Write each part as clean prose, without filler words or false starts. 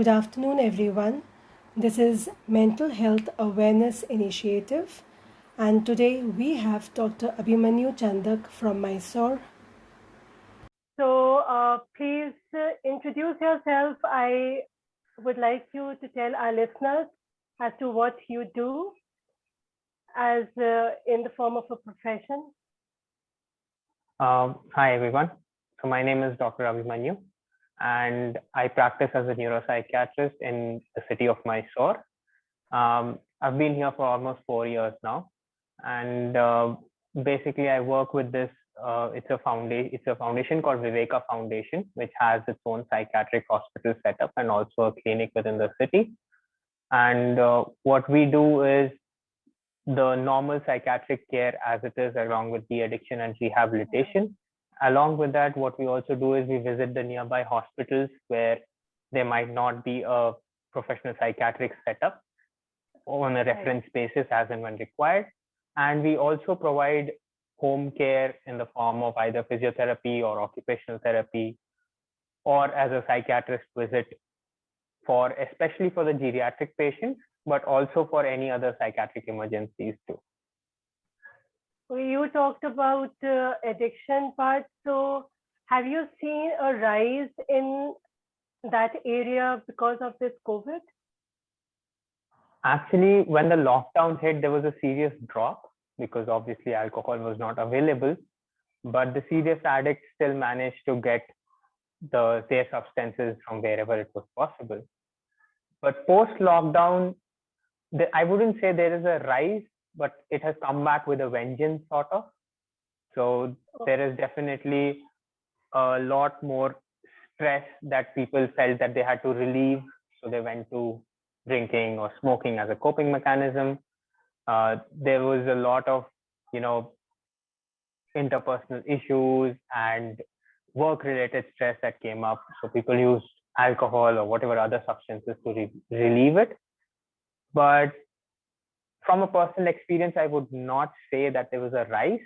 Good afternoon, everyone. This is Mental Health Awareness Initiative, and today we have Dr. Abhimanyu Chandak from Mysore. So, please introduce yourself. I would like you to tell our listeners as to what you do as in the form of a profession. Hi, everyone. So my name is Dr. Abhimanyu, and I practice as a neuropsychiatrist in the city of Mysore. I've been here for almost 4 years now, and basically I work with this. It's a foundation called Viveka Foundation, which has its own psychiatric hospital setup and also a clinic within the city. And what we do is the normal psychiatric care as it is, along with the addiction and rehabilitation. Along with that, what we also do is we visit the nearby hospitals where there might not be a professional psychiatric setup on a reference basis as and when required. And we also provide home care in the form of either physiotherapy or occupational therapy, or as a psychiatrist visit for, especially for the geriatric patients, but also for any other psychiatric emergencies too. You talked about addiction part. So, have you seen a rise in that area because of this COVID? Actually, when the lockdown hit, there was a serious drop because obviously alcohol was not available, but the serious addicts still managed to get their substances from wherever it was possible. But post lockdown, I wouldn't say there is a rise, but it has come back with a vengeance, sort of. So there is definitely a lot more stress that people felt that they had to relieve. So they went to drinking or smoking as a coping mechanism. There was a lot of, interpersonal issues and work-related stress that came up. So people used alcohol or whatever other substances to relieve it. But from a personal experience, I would not say that there was a rise,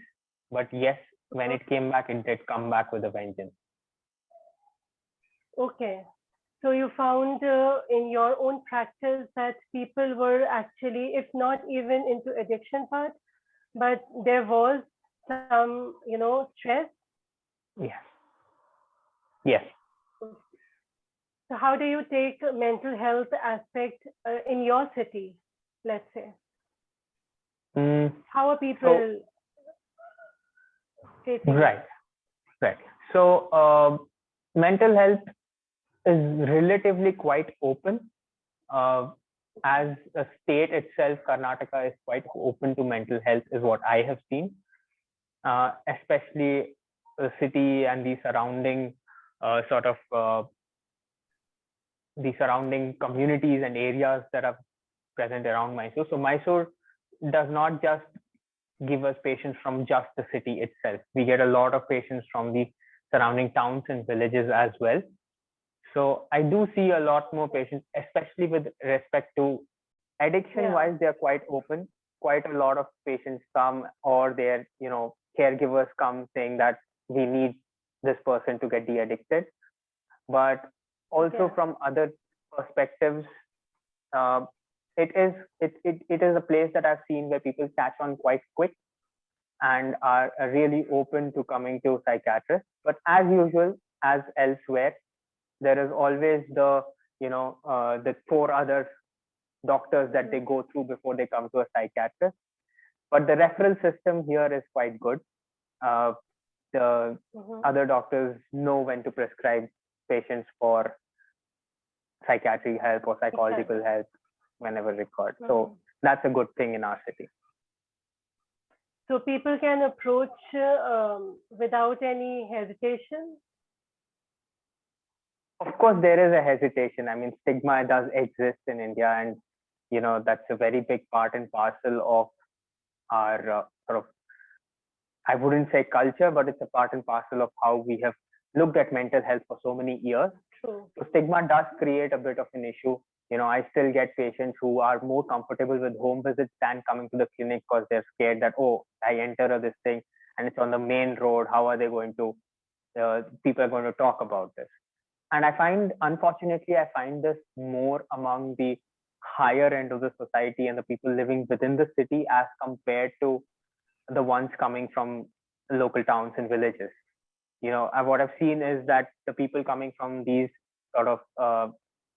but yes, when it came back, it did come back with a vengeance. Okay. So you found in your own practice that people were actually, if not even into addiction part, but there was some, stress. Yes. Yes. So how do you take mental health aspect in your city, let's say? How are people facing Right. So mental health is relatively quite open. As a state itself, Karnataka is quite open to mental health, is what I have seen. Especially the city and the surrounding the surrounding communities and areas that are present around Mysore. So Mysore does not just give us patients from just the city itself. We get a lot of patients from the surrounding towns and villages as well. So I do see a lot more patients, especially with respect to addiction wise, they are quite open. Quite a lot of patients come, or their caregivers come saying that we need this person to get de-addicted. But also from other perspectives, it is a place that I've seen where people catch on quite quick and are really open to coming to psychiatrists. But as usual, as elsewhere, there is always the 4 other doctors that they go through before they come to a psychiatrist. But the referral system here is quite good. The other doctors know when to prescribe patients for psychiatric help or psychological help whenever required. So that's a good thing in our city. So people can approach without any hesitation? Of course, there is a hesitation. I mean, stigma does exist in India, and that's a very big part and parcel of our I wouldn't say culture, but it's a part and parcel of how we have looked at mental health for so many years. True. So stigma does create a bit of an issue. I still get patients who are more comfortable with home visits than coming to the clinic because they're scared that, I enter this thing and it's on the main road. How are they going to, people are going to talk about this. And I find, unfortunately, I find this more among the higher end of the society and the people living within the city as compared to the ones coming from local towns and villages. What I've seen is that the people coming from these sort of,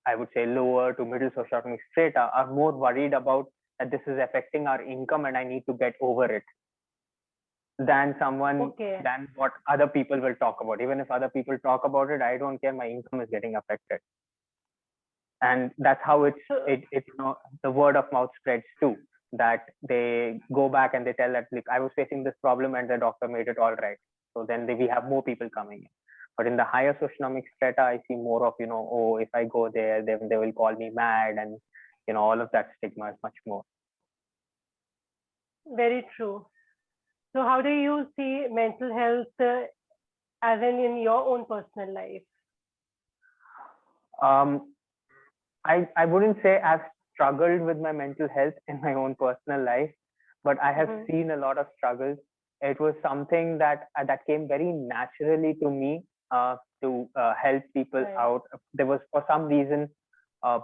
I would say, lower to middle socioeconomic strata are more worried about that this is affecting our income and I need to get over it than Okay. what other people will talk about. Even if other people talk about it, I don't care. My income is getting affected, and that's how So the word of mouth spreads too. That they go back and they tell that, like, I was facing this problem and the doctor made it all right. So then we have more people coming in. But in the higher socioeconomic strata, I see more of, oh, if I go there, then they will call me mad, and all of that stigma is much more. very true. So how do you see mental health as in your own personal life? Um, I wouldn't say I've struggled with my mental health in my own personal life, but I have Mm-hmm. seen a lot of struggles. It was something that came very naturally to me, to help people Right. out. There was, for some reason, uh,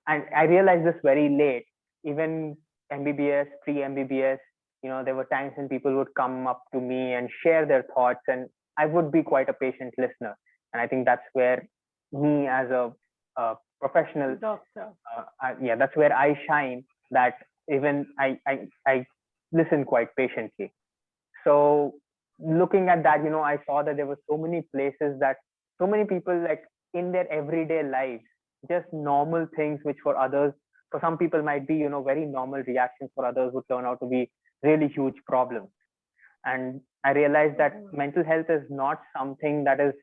and I realized this very late. Even MBBS, pre-MBBS, there were times when people would come up to me and share their thoughts, and I would be quite a patient listener. And I think that's where me as a professional, Doctor. yeah, that's where I shine. That even I listen quite patiently. So looking at that, I saw that there were so many places that so many people, like, in their everyday lives, just normal things which for others, for some people might be, very normal reactions, for others would turn out to be really huge problems. And I realized that Mm-hmm. mental health is not something that is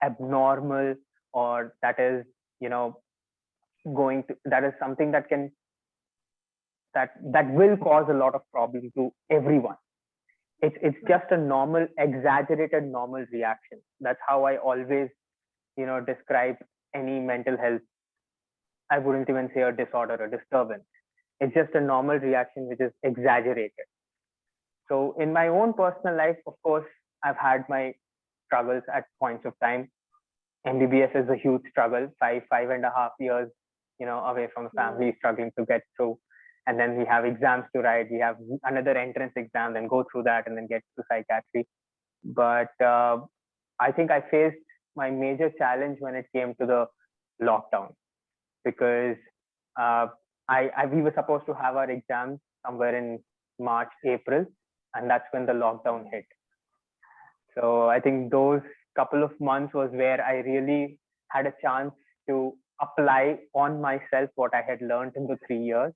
abnormal, or that is, you know, that is something that will cause a lot of problem to everyone. It's just a normal, exaggerated normal reaction. That's how I always, describe any mental health. I wouldn't even say a disorder or disturbance. It's just a normal reaction which is exaggerated. So in my own personal life, of course, I've had my struggles at points of time. MBBS is a huge struggle, 5.5 years, away from the Mm-hmm. family, struggling to get through. And then we have exams to write. We have another entrance exam, then go through that and then get to psychiatry. But I think I faced my major challenge when it came to the lockdown, because uh, we were supposed to have our exams somewhere in March, April, and that's when the lockdown hit. So I think those couple of months was where I really had a chance to apply on myself what I had learned in the 3 years.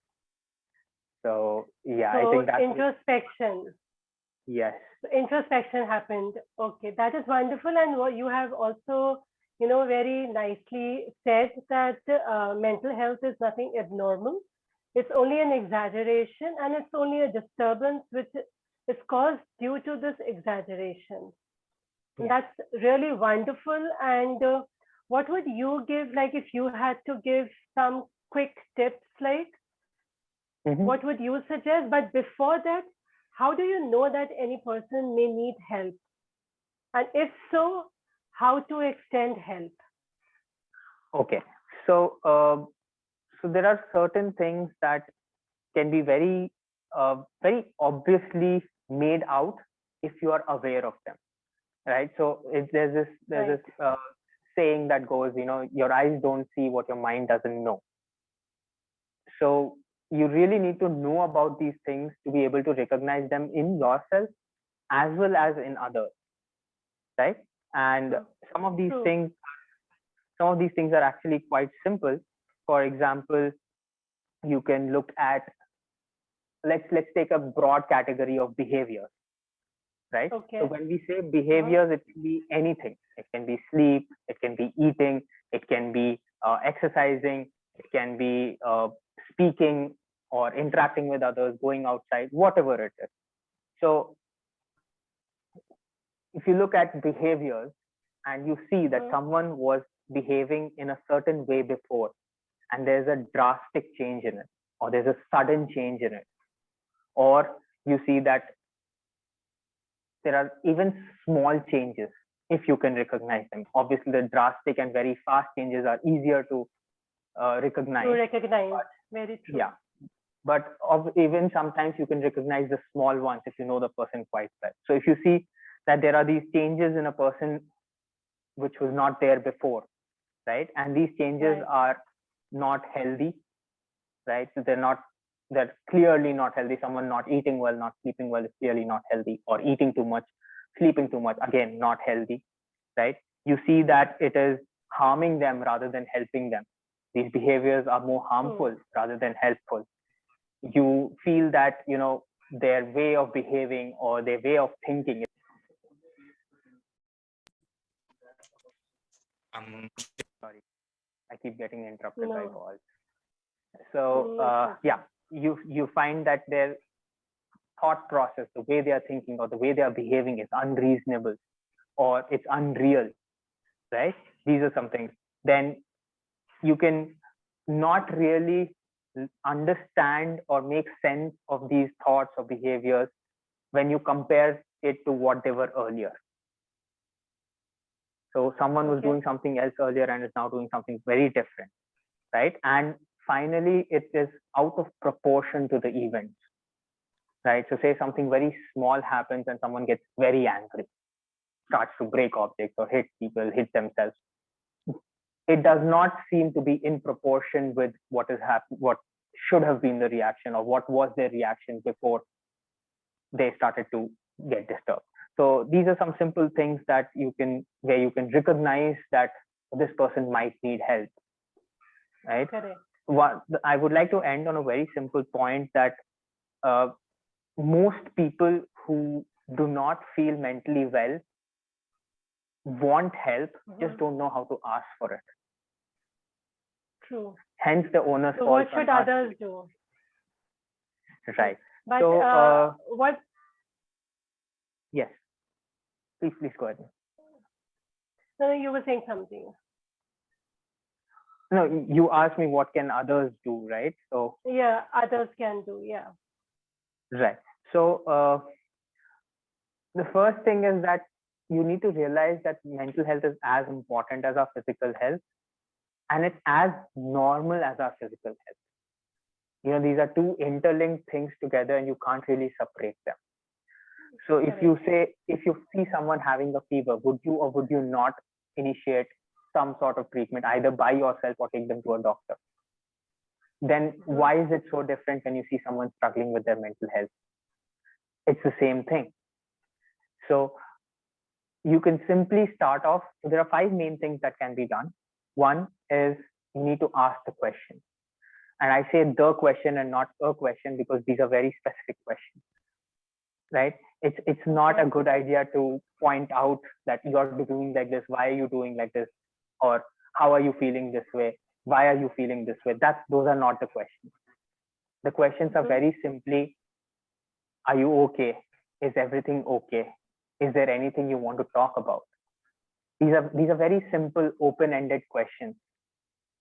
So yeah, I So think that was, introspection. yes. So introspection happened. Okay, that is wonderful. And what you have also, very nicely said that mental health is nothing abnormal. It's only an exaggeration, and it's only a disturbance which is caused due to this exaggeration. And Yes. that's really wonderful. And what would you give, like, if you had to give some quick tips, like, Mm-hmm. what would you suggest? But before that, how do you know that any person may need help? And if so, how to extend help? Okay. So so there are certain things that can be very obviously made out if you are aware of them, right? So if there's Right. this saying that goes, your eyes don't see what your mind doesn't know. So you really need to know about these things to be able to recognize them in yourself as well as in others, right? And True. some of these True. things some of these things are actually quite simple. For example, you can look at, let's take a broad category of behaviors, right? So Okay. when we say Uh-huh. behaviors, it can be anything. It can be sleep, it can be eating, it can be exercising, it can be speaking or interacting with others, going outside, whatever it is. So if you look at behaviors and you see that Mm-hmm. someone was behaving in a certain way before, and there's a drastic change in it, or there's a sudden change in it, or you see that there are even small changes. if you can recognize them. Obviously, the drastic and very fast changes are easier to recognize. To recognize, very true. Yeah, but even sometimes you can recognize the small ones if you know the person quite well. So if you see that there are these changes in a person which was not there before, right? And these changes are not healthy, right? So they're clearly not healthy. Someone not eating well, not sleeping well is clearly not healthy, or eating too much, sleeping too much, again, not healthy, right? You see that it is harming them rather than helping them. These behaviors are more harmful rather than helpful. You feel that, their way of behaving or their way of thinking. Sorry, I keep getting interrupted by calls. So you find that their thought process, the way they are thinking or the way they are behaving is unreasonable or it's unreal, right? These are some things. Then you can not really understand or make sense of these thoughts or behaviors when you compare it to what they were earlier. So someone was doing something else earlier and is now doing something very different, right? And finally, it is out of proportion to the events, right? So say something very small happens and someone gets very angry, starts to break objects or hit people, hit themselves. It does not seem to be in proportion with what should have been the reaction or what was their reaction before they started to get disturbed. So these are some simple things that where you can recognize that this person might need help, right? Correct. What I would like to end on a very simple point that most people who do not feel mentally well want help, just don't know how to ask for it. True. Hence the onus so falls what should on others us. do? Right. But so, what? Yes. Please go ahead. No, you were saying something. No, you asked me what can others do, right? So yeah, others can do. Yeah. Right. So the first thing is that you need to realize that mental health is as important as our physical health, and it's as normal as our physical health. These are two interlinked things together, and you can't really separate them. So if you see someone having a fever, would you or would you not initiate some sort of treatment, either by yourself or take them to a doctor? Then why is it so different when you see someone struggling with their mental health? It's the same thing. So you can simply start off. So there are 5 main things that can be done. One is you need to ask the question. And I say the question and not a question because these are very specific questions, right? It's not a good idea to point out that you're doing like this. Why are you doing like this? Or how are you feeling this way? Why are you feeling this way? Those are not the questions. The questions are very simply, are you okay? Is everything okay? Is there anything you want to talk about? These are very simple, open-ended questions,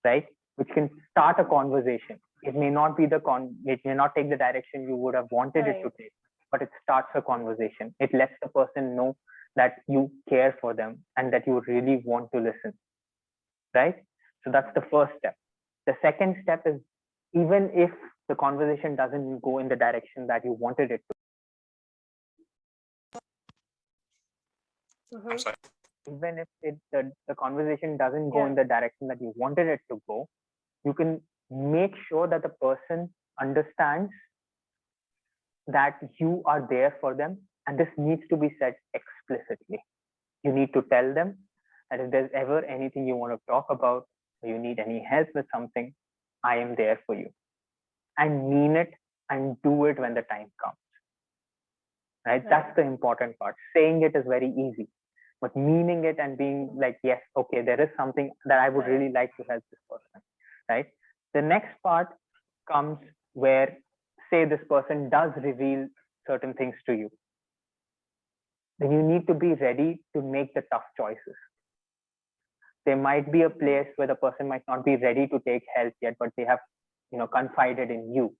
right? Which can start a conversation. It may not take the direction you would have wanted it to take, but it starts a conversation. It lets the person know that you care for them and that you really want to listen, right? So that's the first step. The second step is, even if the conversation doesn't go in the direction that you wanted it to, I'm sorry. Even if the conversation doesn't go in the direction that you wanted it to go, you can make sure that the person understands that you are there for them, and this needs to be said explicitly. You need to tell them that if there's ever anything you want to talk about, or you need any help with something, I am there for you. And mean it and do it when the time comes. Right? That's the important part. Saying it is very easy, but meaning it and being like, yes, okay, there is something that I would really like to help this person, right? The next part comes where, say, this person does reveal certain things to you. Then you need to be ready to make the tough choices. There might be a place where the person might not be ready to take help yet, but they have, confided in you.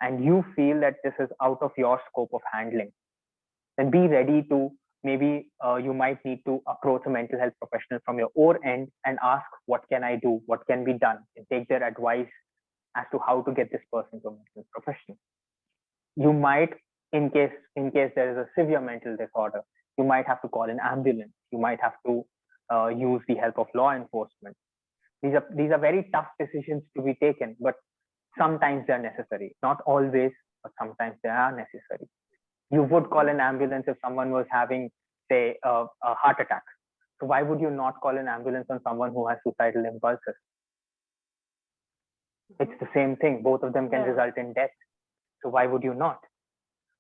And you feel that this is out of your scope of handling. Then be ready to maybe you might need to approach a mental health professional from your own end and ask, what can I do? What can be done? And take their advice as to how to get this person to a mental health professional. You might, in case there is a severe mental disorder, you might have to call an ambulance. You might have to use the help of law enforcement. These are very tough decisions to be taken, but sometimes they're necessary. Not always, but sometimes they are necessary. You would call an ambulance if someone was having, say, a heart attack. So why would you not call an ambulance on someone who has suicidal impulses? It's the same thing. Both of them can result in death. So why would you not?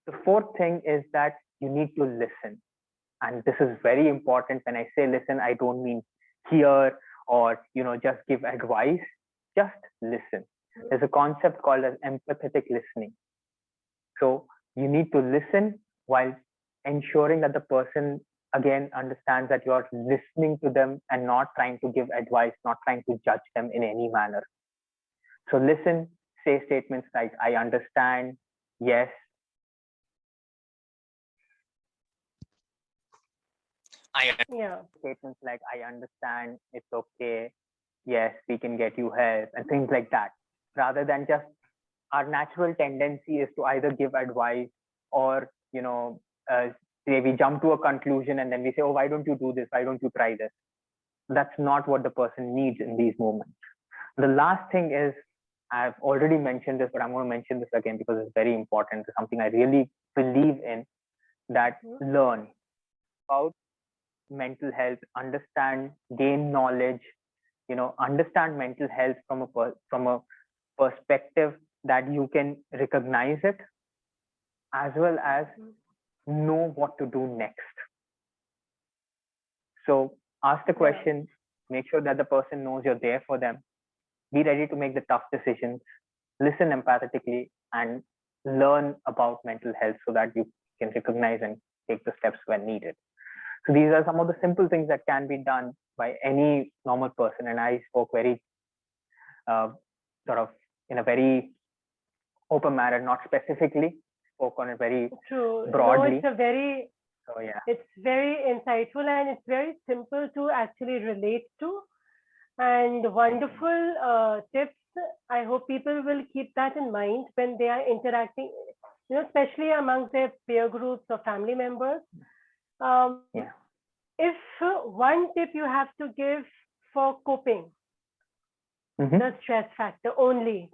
The fourth thing is that you need to listen. And this is very important. When I say listen, I don't mean hear or just give advice. Just listen. There's a concept called as empathetic listening. So you need to listen while ensuring that the person again understands that you're listening to them and not trying to give advice, not trying to judge them in any manner. So listen, say statements like, I understand, yes. Statements like, I understand, it's okay, yes, we can get you help, and things like that. Rather than just, our natural tendency is to either give advice or, say we jump to a conclusion and then we say, oh, why don't you do this? Why don't you try this? That's not what the person needs in these moments. The last thing is, I've already mentioned this, but I'm going to mention this again because it's very important. It's something I really believe in, that learn about mental health, understand, gain knowledge, understand mental health from a perspective that you can recognize it, as well as know what to do next. So ask the question, make sure that the person knows you're there for them, be ready to make the tough decisions, listen empathetically, and learn about mental health so that you can recognize and take the steps when needed. So these are some of the simple things that can be done by any normal person. And I spoke very sort of in a very open manner, not specifically, spoke on it very broadly. No, it's very insightful and it's very simple to actually relate to, and wonderful tips. I hope people will keep that in mind when they are interacting, especially amongst their peer groups or family members. If one tip you have to give for coping the stress factor only,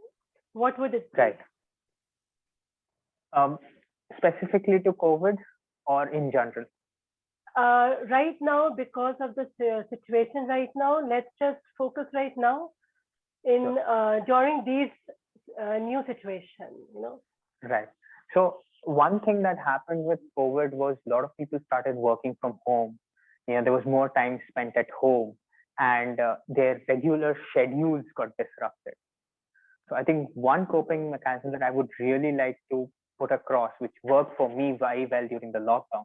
what would it be? Right. Specifically to COVID or in general? Right now, because of the situation right now, let's just focus right now in during these new situation, Right. So one thing that happened with COVID was a lot of people started working from home. There was more time spent at home, and their regular schedules got disrupted. So I think one coping mechanism that I would really like to put across, which worked for me very well during the lockdown,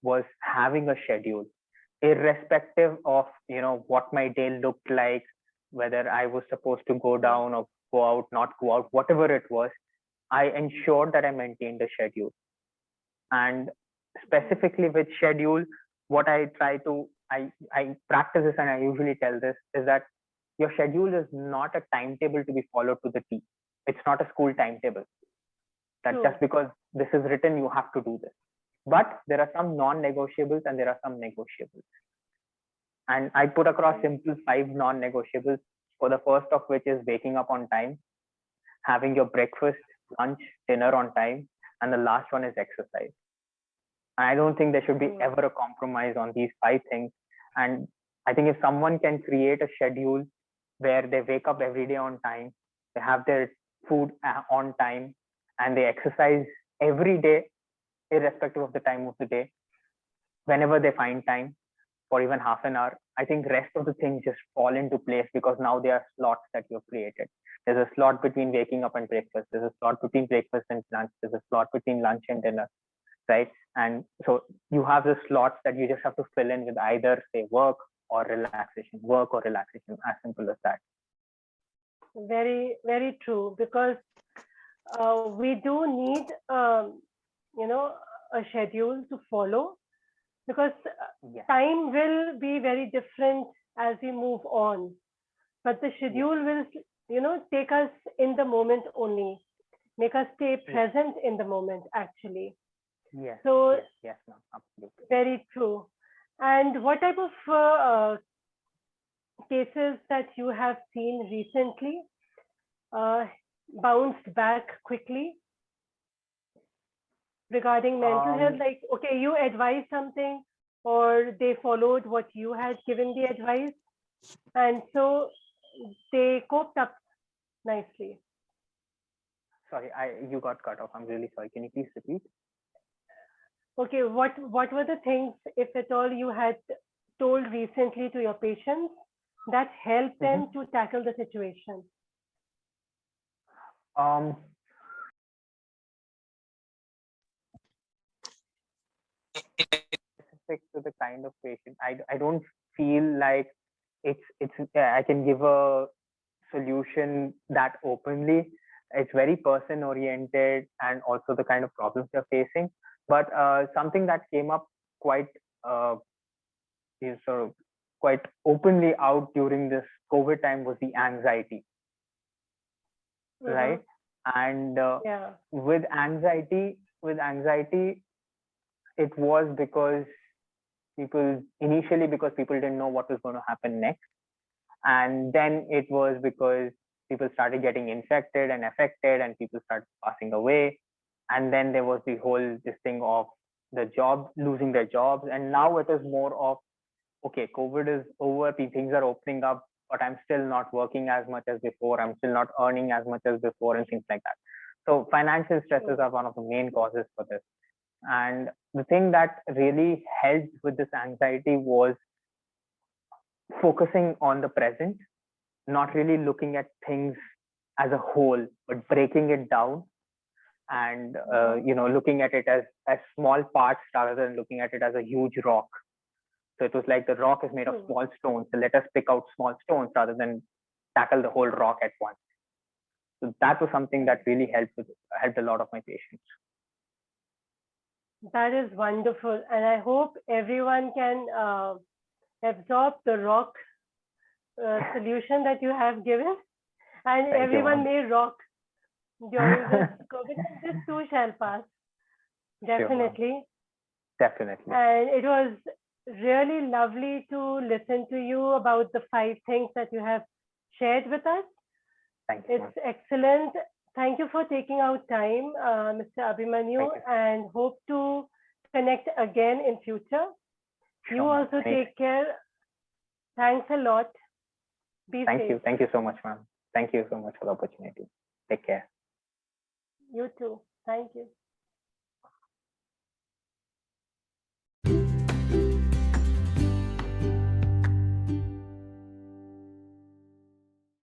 was having a schedule, irrespective of what my day looked like, whether I was supposed to go down or go out, not go out, whatever it was. I ensured that I maintained a schedule. And specifically with schedule, what I try to, I practice this, and I usually tell this, is that your schedule is not a timetable to be followed to the T. It's not a school timetable that just because this is written, you have to do this. But there are some non-negotiables and there are some negotiables. And I put across simple 5 non-negotiables, for the first of which is waking up on time, having your breakfast, lunch, dinner on time, and the last one is exercise. And I don't think there should be ever a compromise on these 5 things. And I think if someone can create a schedule where they wake up every day on time, they have their food on time, and they exercise every day, irrespective of the time of the day, whenever they find time for even half an hour, I think rest of the things just fall into place, because now there are slots that you've created. There's a slot between waking up and breakfast. There's a slot between breakfast and lunch. There's a slot between lunch and dinner, right? And so you have the slots that you just have to fill in with either, say, work or relaxation, as simple as that. Very, very true, because we do need, a schedule to follow, because Yes. time will be very different as we move on, but the Yes. schedule will, take us in the moment only, make us stay Yes. present in the moment actually. Yes. So Yes. Yes, ma'am. Absolutely. very true. And what type of cases that you have seen recently uh, bounced back quickly regarding mental health? Um, Like, okay, you advised something, or they followed what you had given the advice, and so they coped up nicely. sorry, you got cut off. I'm really sorry. Can you please repeat? Okay, what were the things, if at all, you had told recently to your patients that helped Mm-hmm. them to tackle the situation? Um, specific to the kind of patient, I don't feel like it's I can give a solution that openly. It's very person oriented and also the kind of problems they're facing. But something that came up quite uh, is sort of quite openly out during this COVID time was the anxiety, Mm-hmm. right? And Yeah. with anxiety, it was because because people didn't know what was going to happen next, and then it was because people started getting infected and affected and people started passing away, and then there was the whole this thing of the job losing their jobs, and now it is more of okay, COVID is over, things are opening up, but I'm still not working as much as before, I'm still not earning as much as before, and things like that. So financial stresses are one of the main causes for this. And the thing that really helped with this anxiety was focusing on the present, not really looking at things as a whole, but breaking it down and Mm-hmm. looking at it as small parts rather than looking at it as a huge rock. So it was like the rock is made of Hmm. small stones. So let us pick out small stones rather than tackle the whole rock at once. So that was something that really helped a lot of my patients. That is wonderful, and I hope everyone can absorb the rock solution that you have given, and Thank you, everyone ma'am. may rock during this COVID. This too shall pass, Sure, ma'am. definitely. Definitely. And it was really lovely to listen to you about the 5 things that you have shared with us. Thank you, ma'am. It's excellent. Thank you for taking out time, Mr. Abhimanyu, Thank you. and hope to connect again in future. You Sure, ma'am. also Anytime. take care. Thanks a lot. Be Thank safe. you. Thank you so much, ma'am. Thank you so much for the opportunity. Take care. You too. Thank you.